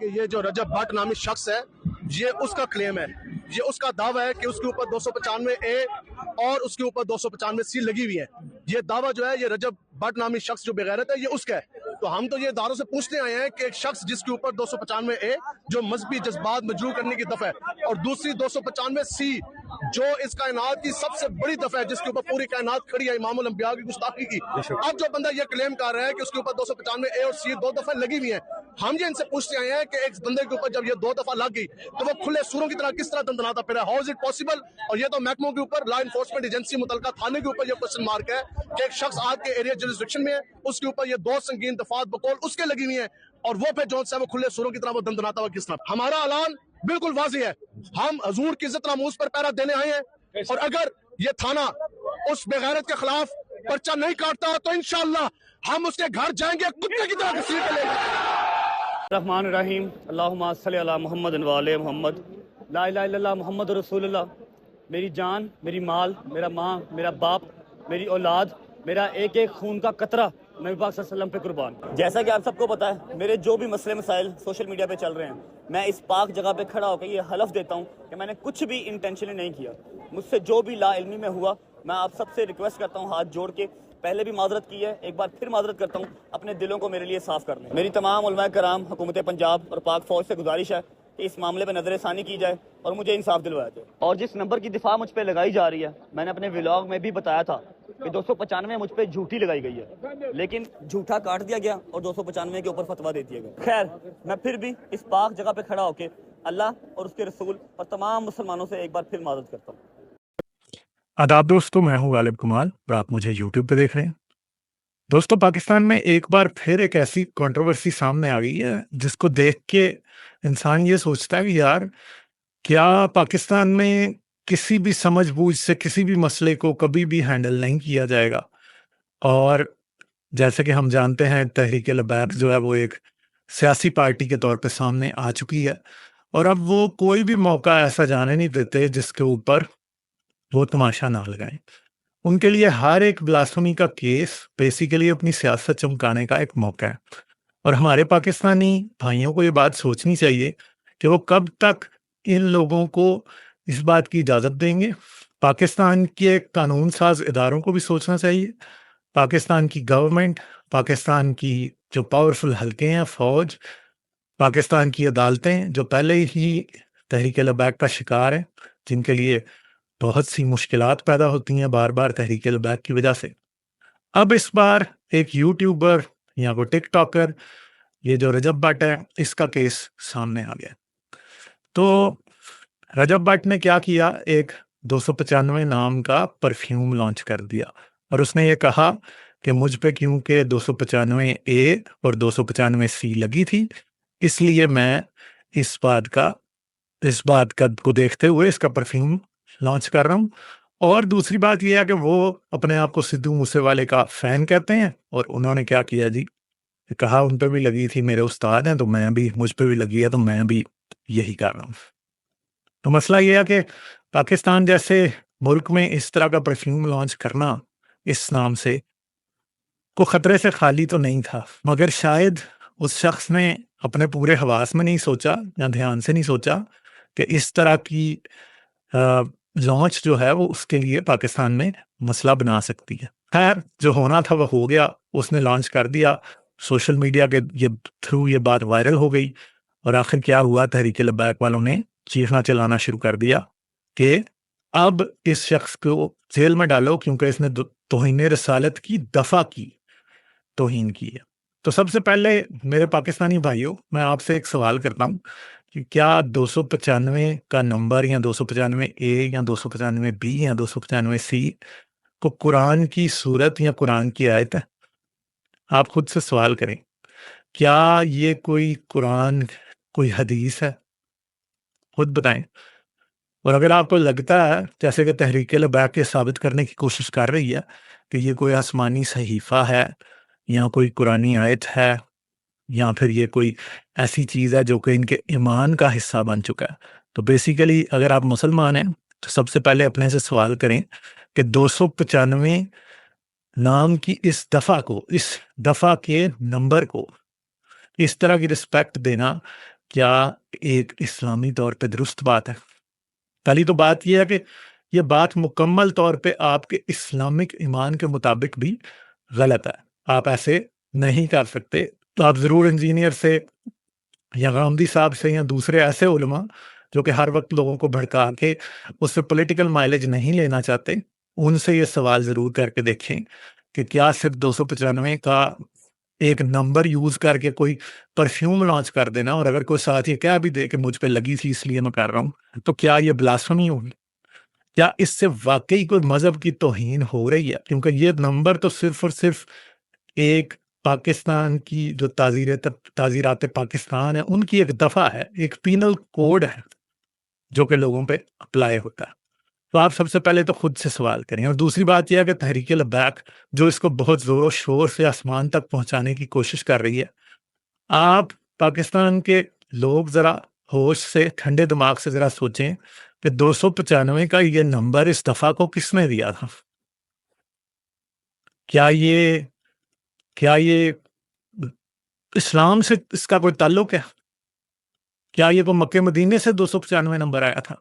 کہ یہ جو رجب بٹ نامی شخص ہے یہ اس کا کلیم ہے، یہ اس کا دعویٰ ہے کہ اس کے اوپر 295A اور اس کے اوپر 295C لگی ہوئی ہے۔ یہ دعویٰ جو ہے یہ رجب بٹ نامی شخص جو بغیرت ہے یہ اس کا ہے۔ تو ہم تو یہ اداروں سے پوچھنے آئے ہیں کہ ایک شخص جس کے اوپر 295A جو مذہبی جذبات مجروح کرنے کی دفعہ ہے اور دوسری 295C جو اس کائنات کی سب سے بڑی دفعہ ہے جس کے اوپر پوری کائنات کھڑی ہے امام الانبیاء کی گستاخی کی، اب جو بندہ یہ کلیم کر رہا ہے کہ اس کے اوپر 295A اور C دو دفعہ لگی ہوئی ہیں، ہم یہ ان سے پوچھتے آئے ہیں کہ ایک بندے کے اوپر جب یہ دو دفعہ لگ گئی تو وہ کھلے سوروں کی طرح کس طرح دندناتا پھر ہے؟ How is it possible? اور یہ تو محکموں کے اوپر، لا انفورسمنٹ ایجنسی متعلقہ تھانے کے اوپر یہ کوشچن مارک ہے کہ ایک شخص آپ کے ایریا جورسڈکشن میں ہے، اس کے اوپر یہ دو سنگین دفعات بقول اس کے لگی ہوئی ہیں اور وہ پھر جو ہے وہ کھلے سوروں کی طرح وہ دندناتا ہوا کس طرح؟ ہمارا اعلان بالکل واضح ہے، ہم حضور کی عزت ناموز پر پہرا دینے آئے ہیں اور اگر یہ تھانہ اس بغیرت کے خلاف پرچہ نہیں کاٹتا تو انشاءاللہ ہم اس کے گھر جائیں گے کتے کی طرح گھسیٹ کے لیں گے۔ الرحمن الرحیم، اللہم صلی علی محمد و علی محمد، لا الہ الا اللہ محمد رسول اللہ۔ میری جان، میری مال، میرا ماں، میرا باپ، میری اولاد، میرا ایک ایک خون کا قطرہ نبی پاک صلی اللہ علیہ وسلم پہ قربان۔ جیسا کہ آپ سب کو پتہ ہے، میرے جو بھی مسئلے مسائل سوشل میڈیا پہ چل رہے ہیں، میں اس پاک جگہ پہ کھڑا ہو کے یہ حلف دیتا ہوں کہ میں نے کچھ بھی انٹینشنلی نہیں کیا۔ مجھ سے جو بھی لا علمی میں ہوا، میں آپ سب سے ریکویسٹ کرتا ہوں ہاتھ جوڑ کے، پہلے بھی معذرت کی ہے، ایک بار پھر معذرت کرتا ہوں، اپنے دلوں کو میرے لیے صاف کر لیں۔ میری تمام علماء کرام، حکومت پنجاب اور پاک فوج سے گزارش ہے کہ اس معاملے پہ نظر ثانی کی جائے اور مجھے انصاف دلوایا جائے۔ اور جس نمبر کی دفاع مجھ پہ لگائی جا رہی ہے، میں نے اپنے ولاگ میں بھی بتایا تھا کہ 295 مجھ پہ جھوٹی لگائی گئی ہے، لیکن جھوٹا کاٹ دیا گیا اور 295 کے اوپر فتویٰ دے دیا گیا۔ خیر، میں پھر بھی اس پاک جگہ پہ کھڑا ہو کے اللہ اور اس کے رسول اور تمام مسلمانوں سے ایک بار پھر معذرت کرتا ہوں۔ آداب دوستو، میں ہوں غالب کمال اور آپ مجھے یوٹیوب پہ دیکھ رہے ہیں۔ دوستو، پاکستان میں ایک بار پھر ایک ایسی کنٹروورسی سامنے آ گئی ہے جس کو دیکھ کے انسان یہ سوچتا ہے کہ یار کیا پاکستان میں کسی بھی سمجھ بوجھ سے کسی بھی مسئلے کو کبھی بھی ہینڈل نہیں کیا جائے گا؟ اور جیسے کہ ہم جانتے ہیں تحریک لبیک جو ہے وہ ایک سیاسی پارٹی کے طور پہ سامنے آ چکی ہے اور اب وہ کوئی بھی موقع ایسا جانے نہیں دیتے جس کے اوپر وہ تماشا نہ لگائیں۔ ان کے لیے ہر ایک بلاسفمی کا کیس بیسیکلی اپنی سیاست چمکانے کا ایک موقع ہے، اور ہمارے پاکستانی بھائیوں کو یہ بات سوچنی چاہیے کہ وہ کب تک ان لوگوں کو اس بات کی اجازت دیں گے۔ پاکستان کے قانون ساز اداروں کو بھی سوچنا چاہیے، پاکستان کی گورنمنٹ، پاکستان کی جو پاورفل حلقے ہیں، فوج، پاکستان کی عدالتیں جو پہلے ہی تحریک لبیک کا شکار ہیں، جن کے لیے بہت سی مشکلات پیدا ہوتی ہیں بار بار تحریک لبیک کی وجہ سے۔ اب اس بار ایک یوٹیوبر یا کوئی ٹک ٹاکر، یہ جو رجب بٹ ہے، اس کا کیس سامنے آ گیا۔ تو رجب بٹ نے کیا کیا، ایک 295 نام کا پرفیوم لانچ کر دیا اور اس نے یہ کہا کہ مجھ پہ کیونکہ 295A اور 295C لگی تھی، اس لیے میں اس بات کو دیکھتے ہوئے اس کا پرفیوم لانچ کر رہا ہوں۔ اور دوسری بات یہ ہے کہ وہ اپنے آپ کو سدھو موسے والے کا فین کہتے ہیں، اور انہوں نے کیا کیا جی، کہا ان پہ بھی لگی تھی، میرے استاد ہیں تو میں بھی، مجھ پہ بھی لگی ہے تو میں بھی یہی کر رہا ہوں۔ تو مسئلہ یہ ہے کہ پاکستان جیسے ملک میں اس طرح کا پرفیوم لانچ کرنا اس نام سے کو خطرے سے خالی تو نہیں تھا، مگر شاید اس شخص نے اپنے پورے حواس میں نہیں سوچا یا دھیان سے نہیں سوچا کہ اس طرح کی لانچ جو ہے وہ اس کے لیے پاکستان میں مسئلہ بنا سکتی ہے۔ خیر، جو ہونا تھا وہ ہو گیا، اس نے لانچ کر دیا، سوشل میڈیا کے تھرو یہ بات وائرل ہو گئی، اور آخر کیا ہوا، تحریک لبیک والوں نے چیخنا چلانا شروع کر دیا کہ اب اس شخص کو جیل میں ڈالو کیونکہ اس نے توہین رسالت کی دفعہ کی توہین کی ہے۔ تو سب سے پہلے میرے پاکستانی بھائیوں، میں آپ سے ایک سوال کرتا ہوں کہ کیا 295 کا نمبر یا 295A یا 295B یا 295C کو قرآن کی صورت یا قرآن کی آیت ہے؟ آپ خود سے سوال کریں، کیا یہ کوئی قرآن، کوئی حدیث ہے؟ خود بتائیں۔ اور اگر آپ کو لگتا ہے جیسے کہ تحریک لبیک یہ ثابت کرنے کی کوشش کر رہی ہے کہ یہ کوئی آسمانی صحیفہ ہے یا کوئی قرآنی آیت ہے یا پھر یہ کوئی ایسی چیز ہے جو کہ ان کے ایمان کا حصہ بن چکا ہے، تو بیسیکلی اگر آپ مسلمان ہیں تو سب سے پہلے اپنے سے سوال کریں کہ 295 نام کی اس دفعہ کے نمبر کو اس طرح کی رسپیکٹ دینا کیا ایک اسلامی طور پہ درست بات ہے؟ پہلی تو بات یہ ہے کہ یہ بات مکمل طور پہ آپ کے اسلامک ایمان کے مطابق بھی غلط ہے. آپ ایسے نہیں کر سکتے. تو آپ ضرور انجینئر سے یا غامدی صاحب سے یا دوسرے ایسے علماء جو کہ ہر وقت لوگوں کو بھڑکا کے اس سے پولیٹیکل مائلیج نہیں لینا چاہتے، ان سے یہ سوال ضرور کر کے دیکھیں کہ کیا صرف 295 کا ایک نمبر یوز کر کے کوئی پرفیوم لانچ کر دینا اور اگر کوئی ساتھ یہ کہہ بھی دے کہ مجھ پہ لگی تھی اس لیے میں کر رہا ہوں، تو کیا یہ بلاسفمی ہوگی؟ کیا اس سے واقعی کوئی مذہب کی توہین ہو رہی ہے؟ کیونکہ یہ نمبر تو صرف اور صرف ایک پاکستان کی جو تعزیرات پاکستان ہے ان کی ایک دفعہ ہے، ایک پینل کوڈ ہے جو کہ لوگوں پہ اپلائی ہوتا ہے. تو آپ سب سے پہلے تو خود سے سوال کریں. اور دوسری بات یہ ہے کہ تحریک لبیک جو اس کو بہت زور و شور سے آسمان تک پہنچانے کی کوشش کر رہی ہے، آپ پاکستان کے لوگ ذرا ہوش سے، ٹھنڈے دماغ سے ذرا سوچیں کہ 295 کا یہ نمبر اس دفعہ کو کس نے دیا تھا؟ کیا یہ اسلام سے اس کا کوئی تعلق ہے؟ کیا یہ کوئی مکہ مدینے سے 295 نمبر آیا تھا،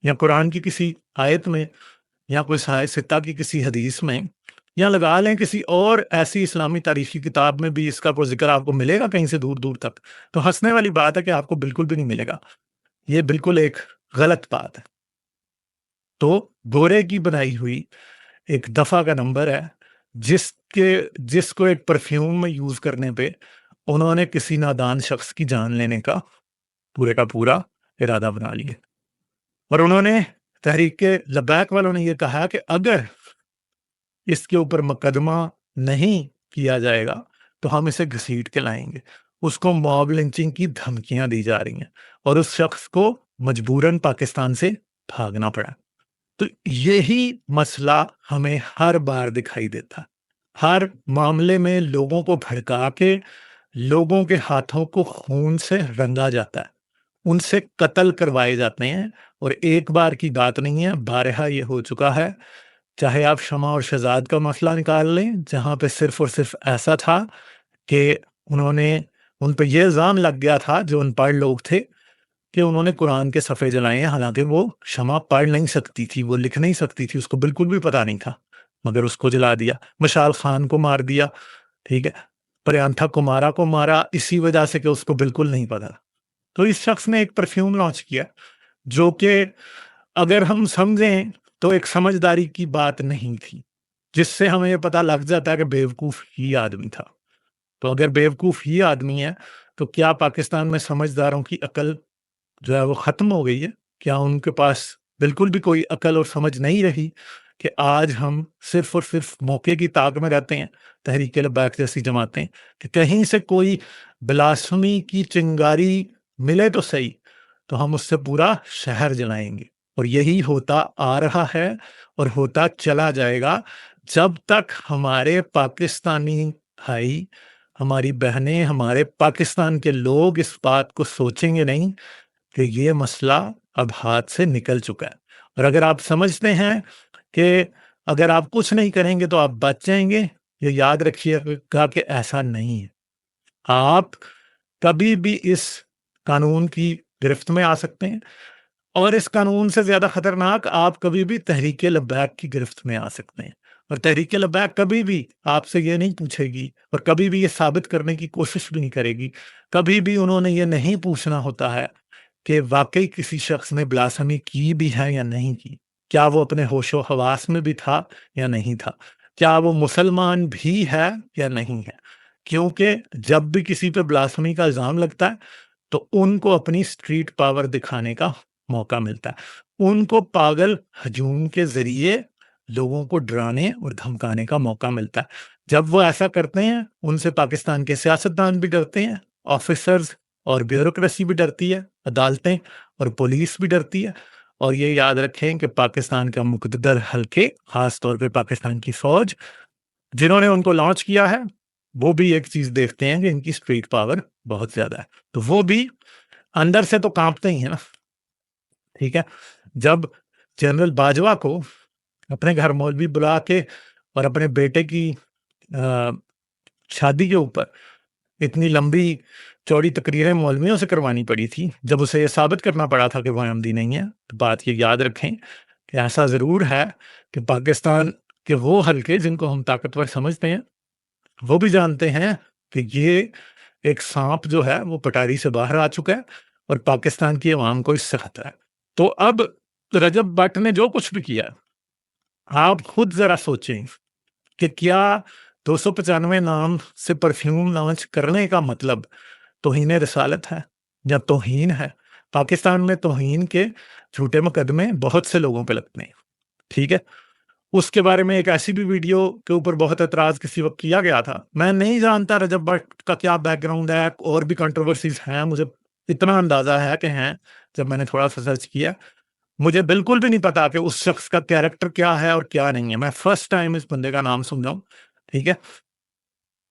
یا قرآن کی کسی آیت میں، یا کوئی سائے ستہ کی کسی حدیث میں، یا لگا لیں کسی اور ایسی اسلامی تاریخی کتاب میں بھی اس کا کوئی ذکر آپ کو ملے گا کہیں سے دور دور تک؟ تو ہنسنے والی بات ہے کہ آپ کو بالکل بھی نہیں ملے گا. یہ بالکل ایک غلط بات ہے. تو گورے کی بنائی ہوئی ایک دفعہ کا نمبر ہے جس کو ایک پرفیوم میں یوز کرنے پہ انہوں نے کسی نادان شخص کی جان لینے کا پورا ارادہ بنا لیا. اور انہوں نے تحریک لبیک والوں نے یہ کہا کہ اگر اس کے اوپر مقدمہ نہیں کیا جائے گا تو ہم اسے گھسیٹ کے لائیں گے. اس کو موب لنچنگ کی دھمکیاں دی جا رہی ہیں اور اس شخص کو مجبوراً پاکستان سے بھاگنا پڑا. تو یہی مسئلہ ہمیں ہر بار دکھائی دیتا. ہر معاملے میں لوگوں کو بھڑکا کے لوگوں کے ہاتھوں کو خون سے رنگا جاتا ہے، ان سے قتل کروائے جاتے ہیں. اور ایک بار کی بات نہیں ہے، بارہا یہ ہو چکا ہے. چاہے آپ شمع اور شہزاد کا مسئلہ نکال لیں جہاں پہ صرف اور صرف ایسا تھا کہ ان پہ یہ الزام لگ گیا تھا جو ان پڑھ لوگ تھے کہ انہوں نے قرآن کے صفحے جلائے ہیں، حالانکہ وہ شمع پڑھ نہیں سکتی تھی، وہ لکھ نہیں سکتی تھی، اس کو بالکل بھی پتہ نہیں تھا، مگر اس کو جلا دیا. مشال خان کو مار دیا، ٹھیک ہے، پریانتھا کمارا کو مارا اسی وجہ سے کہ اس کو بالکل نہیں پتا. تو اس شخص نے ایک پرفیوم لانچ کیا جو کہ اگر ہم سمجھیں تو ایک سمجھداری کی بات نہیں تھی، جس سے ہمیں یہ پتہ لگ جاتا ہے کہ بیوقوف ہی آدمی تھا. تو اگر بیوقوف ہی آدمی ہے تو کیا پاکستان میں سمجھداروں کی عقل جو ہے وہ ختم ہو گئی ہے؟ کیا ان کے پاس بالکل بھی کوئی عقل اور سمجھ نہیں رہی کہ آج ہم صرف اور صرف موقع کی طاق میں رہتے ہیں، تحریک لبیک جیسی جماعتیں، کہ کہیں سے کوئی بلاسفمی کی چنگاری ملے تو صحیح تو ہم اس سے پورا شہر جلائیں گے. اور یہی ہوتا آ رہا ہے اور ہوتا چلا جائے گا جب تک ہمارے پاکستانی بھائی، ہماری بہنیں، ہمارے پاکستان کے لوگ اس بات کو سوچیں گے نہیں کہ یہ مسئلہ اب ہاتھ سے نکل چکا ہے. اور اگر آپ سمجھتے ہیں کہ اگر آپ کچھ نہیں کریں گے تو آپ بچ جائیں گے، یہ یاد رکھیے گا کہ ایسا نہیں ہے. آپ کبھی بھی اس قانون کی گرفت میں آ سکتے ہیں، اور اس قانون سے زیادہ خطرناک آپ کبھی بھی تحریک لبیک کی گرفت میں آ سکتے ہیں. اور تحریک لبیک کبھی بھی آپ سے یہ نہیں پوچھے گی اور کبھی بھی یہ ثابت کرنے کی کوشش بھی نہیں کرے گی، کبھی بھی انہوں نے یہ نہیں پوچھنا ہوتا ہے کہ واقعی کسی شخص نے بلاسفمی کی بھی ہے یا نہیں کی، کیا وہ اپنے ہوش و حواس میں بھی تھا یا نہیں تھا، کیا وہ مسلمان بھی ہے یا نہیں ہے. کیونکہ جب بھی کسی پہ بلاسفمی کا الزام لگتا ہے تو ان کو اپنی اسٹریٹ پاور دکھانے کا موقع ملتا ہے، ان کو پاگل ہجوم کے ذریعے لوگوں کو ڈرانے اور دھمکانے کا موقع ملتا ہے. جب وہ ایسا کرتے ہیں ان سے پاکستان کے سیاستدان بھی ڈرتے ہیں، آفیسرز اور بیوروکریسی بھی ڈرتی ہے، عدالتیں اور پولیس بھی ڈرتی ہے. اور یہ یاد رکھیں کہ پاکستان کا مقتدر حلقے، خاص طور پہ پاکستان کی فوج جنہوں نے ان کو لانچ کیا ہے، وہ بھی ایک چیز دیکھتے ہیں کہ ان کی اسٹریٹ پاور بہت زیادہ ہے، تو وہ بھی اندر سے تو کانپتے ہی ہیں نا. ٹھیک ہے، جب جنرل باجوہ کو اپنے گھر مولوی بلا کے اور اپنے بیٹے کی شادی کے اوپر اتنی لمبی چوڑی تقریریں مولویوں سے کروانی پڑی تھی جب اسے یہ ثابت کرنا پڑا تھا کہ وہ احمدی نہیں ہے. تو بات یہ یاد رکھیں کہ ایسا ضرور ہے کہ پاکستان کے وہ حلقے جن کو ہم طاقتور سمجھتے ہیں وہ بھی جانتے ہیں کہ یہ ایک سانپ جو ہے وہ پٹاری سے باہر آ چکا ہے اور پاکستان کی عوام کو اس سے خطرہ ہے. تو اب رجب بٹ نے جو کچھ بھی کیا آپ خود ذرا سوچیں کہ کیا 295 نام سے پرفیوم لانچ کرنے کا مطلب توہین رسالت ہے یا توہین ہے؟ پاکستان میں توہین کے جھوٹے مقدمے بہت سے لوگوں پہ لگتے ہیں. ٹھیک ہے، اس کے بارے میں ایک ایسی بھی ویڈیو کے اوپر بہت اعتراض کسی وقت کیا گیا تھا. میں نہیں جانتا رجب بٹ کا کیا بیک گراؤنڈ ہے، اور بھی کنٹروورسیز ہیں، مجھے اتنا اندازہ ہے کہ ہیں جب میں نے تھوڑا سا سرچ کیا. مجھے بالکل بھی نہیں پتا کہ اس شخص کا کیریکٹر کیا ہے اور کیا نہیں ہے. میں فرسٹ ٹائم اس بندے کا نام سن رہا ہوں. ٹھیک ہے،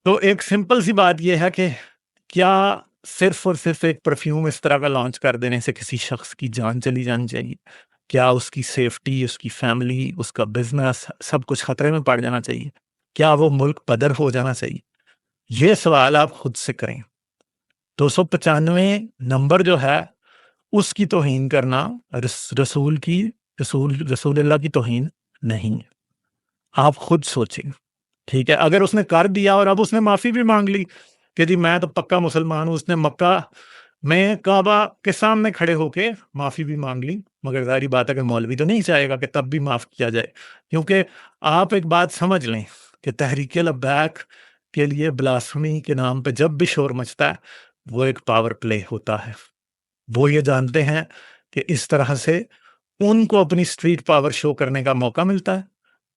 تو ایک سمپل سی بات یہ ہے کہ کیا صرف اور صرف ایک پرفیوم اس طرح کا لانچ کر دینے سے کسی شخص کی جان چلی جانی چاہیے؟ کیا اس کی سیفٹی، اس کی فیملی، اس کا بزنس سب کچھ خطرے میں پڑ جانا چاہیے؟ کیا وہ ملک بدر ہو جانا چاہیے؟ یہ سوال آپ خود سے کریں. 295 نمبر جو ہے اس کی توہین کرنا رسول اللہ کی توہین نہیں ہے. آپ خود سوچیں. ٹھیک ہے، اگر اس نے کر دیا اور اب اس نے معافی بھی مانگ لی کہ جی میں تو پکا مسلمان ہوں، اس نے مکہ میں کعبہ کے سامنے کھڑے ہو کے معافی بھی مانگ لی، مگر ظاہری بات ہے کہ مولوی تو نہیں چاہے گا کہ تب بھی معاف کیا جائے. کیونکہ آپ ایک بات سمجھ لیں کہ تحریک لبیک کے لیے بلاسفمی کے نام پہ جب بھی شور مچتا ہے وہ ایک پاور پلے ہوتا ہے. وہ یہ جانتے ہیں کہ اس طرح سے ان کو اپنی اسٹریٹ پاور شو کرنے کا موقع ملتا ہے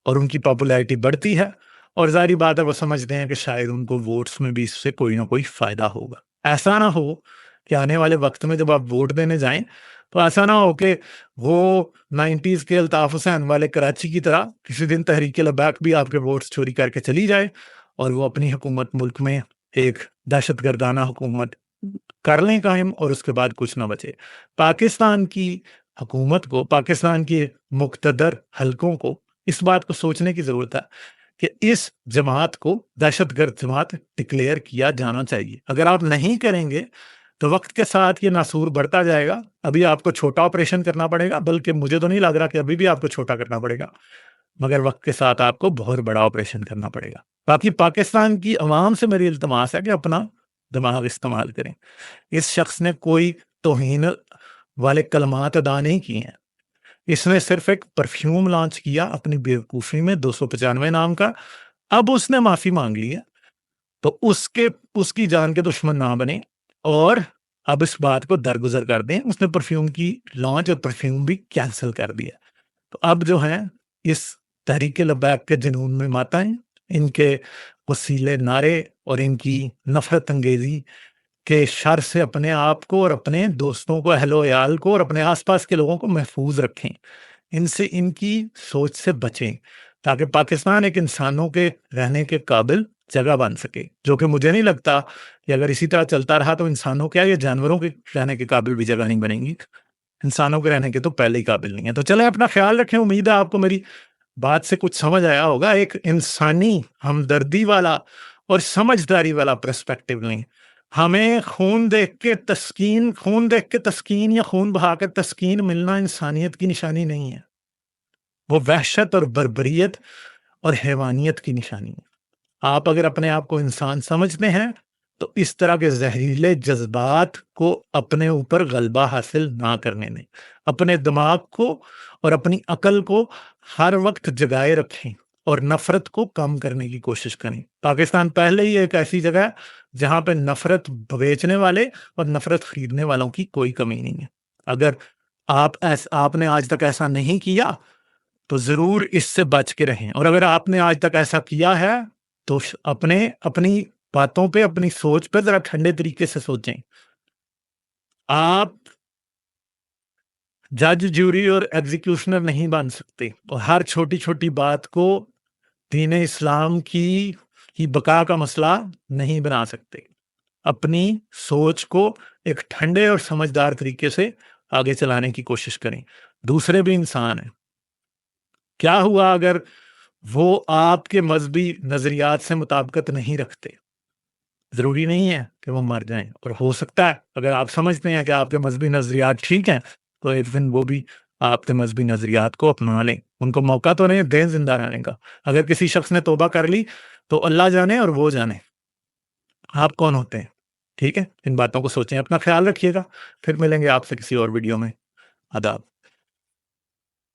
اور ان کی پاپولیرٹی بڑھتی ہے، اور ظاہری بات ہے وہ سمجھتے ہیں کہ شاید ان کو ووٹس میں بھی اس سے کوئی نہ کوئی فائدہ ہوگا. ایسا نہ ہو کہ آنے والے وقت میں جب آپ ووٹ دینے جائیں تو ایسا نہ ہو کہ وہ 90s کے الطاف حسین والے کراچی کی طرح کسی دن تحریک لبیک بھی آپ کے ووٹس چوری کر کے چلی جائے اور وہ اپنی حکومت ملک میں ایک دہشت گردانہ حکومت کر لیں قائم اور اس کے بعد کچھ نہ بچے. پاکستان کی حکومت کو، پاکستان کے مقتدر حلقوں کو اس بات کو سوچنے کی ضرورت ہے کہ اس جماعت کو دہشت گرد جماعت ڈکلیئر کیا جانا چاہیے. اگر آپ نہیں کریں گے تو وقت کے ساتھ یہ ناسور بڑھتا جائے گا. ابھی آپ کو چھوٹا آپریشن کرنا پڑے گا، بلکہ مجھے تو نہیں لگ رہا کہ ابھی بھی آپ کو چھوٹا کرنا پڑے گا، مگر وقت کے ساتھ آپ کو بہت بڑا آپریشن کرنا پڑے گا. باقی پاکستان کی عوام سے میری التماس ہے کہ اپنا دماغ استعمال کریں. اس شخص نے کوئی توہین والے کلمات ادا نہیں کیے ہیں. اس نے صرف ایک پرفیوم لانچ کیا اپنی بیوقوفی میں 295 نام کا. اب اس نے معافی مانگ لی ہے تو اس کی جان کے دشمن نہ بنے اور اب اس بات کو درگزر کر دیں. اس نے پرفیوم کی لانچ اور پرفیوم بھی کینسل کر دیا. تو اب جو ہیں اس تحریک لبیک کے جنون میں ماتائیں، ان کے وسیلے نعرے اور ان کی نفرت انگیزی کے شر سے اپنے آپ کو اور اپنے دوستوں کو، اہل و عیال کو اور اپنے آس پاس کے لوگوں کو محفوظ رکھیں. ان سے، ان کی سوچ سے بچیں تاکہ پاکستان ایک انسانوں کے رہنے کے قابل جگہ بن سکے، جو کہ مجھے نہیں لگتا کہ اگر اسی طرح چلتا رہا تو انسانوں کیا یہ جانوروں کے رہنے کے قابل بھی جگہ نہیں بنے گی. انسانوں کے رہنے کے تو پہلے ہی قابل نہیں ہے. تو چلیں اپنا خیال رکھیں. امید ہے آپ کو میری بات سے کچھ سمجھ آیا ہوگا. ایک انسانی ہمدردی والا اور سمجھداری والا پرسپیکٹو لیں. ہمیں خون دیکھ کے تسکین یا خون بہا کے تسکین ملنا انسانیت کی نشانی نہیں ہے، وہ وحشت اور بربریت اور حیوانیت کی نشانی ہے. آپ اگر اپنے آپ کو انسان سمجھتے ہیں تو اس طرح کے زہریلے جذبات کو اپنے اوپر غلبہ حاصل نہ کرنے دیں. اپنے دماغ کو اور اپنی عقل کو ہر وقت جگائے رکھیں اور نفرت کو کم کرنے کی کوشش کریں. پاکستان پہلے ہی ایک ایسی جگہ ہے جہاں پہ نفرت بیچنے والے اور نفرت خریدنے والوں کی کوئی کمی نہیں ہے. اگر آپ نے آج تک ایسا نہیں کیا تو ضرور اس سے بچ کے رہیں، اور اگر آپ نے آج تک ایسا کیا ہے تو اپنی باتوں پہ، اپنی سوچ پہ ذرا ٹھنڈے طریقے سے سوچیں. آپ جج، جوری اور ایگزیکیوشنر نہیں بن سکتے اور ہر چھوٹی چھوٹی بات کو دین اسلام کی بقا کا مسئلہ نہیں بنا سکتے. اپنی سوچ کو ایک ٹھنڈے اور سمجھدار طریقے سے آگے چلانے کی کوشش کریں. دوسرے بھی انسان ہیں. کیا ہوا اگر وہ آپ کے مذہبی نظریات سے مطابقت نہیں رکھتے؟ ضروری نہیں ہے کہ وہ مر جائیں، اور ہو سکتا ہے اگر آپ سمجھتے ہیں کہ آپ کے مذہبی نظریات ٹھیک ہیں تو ایک دن وہ بھی آپ کے مذہبی نظریات کو اپنا لیں، ان کو موقع تو نہیں دیں زندہ رہنے کا۔ اگر کسی شخص نے توبہ کر لی تو اللہ جانے اور وہ جانے آپ کون ہوتے ہیں۔ ٹھیک ہے، ان باتوں کو سوچیں، اپنا خیال رکھیے گا، پھر ملیں گے آپ سے کسی اور ویڈیو میں۔ آداب۔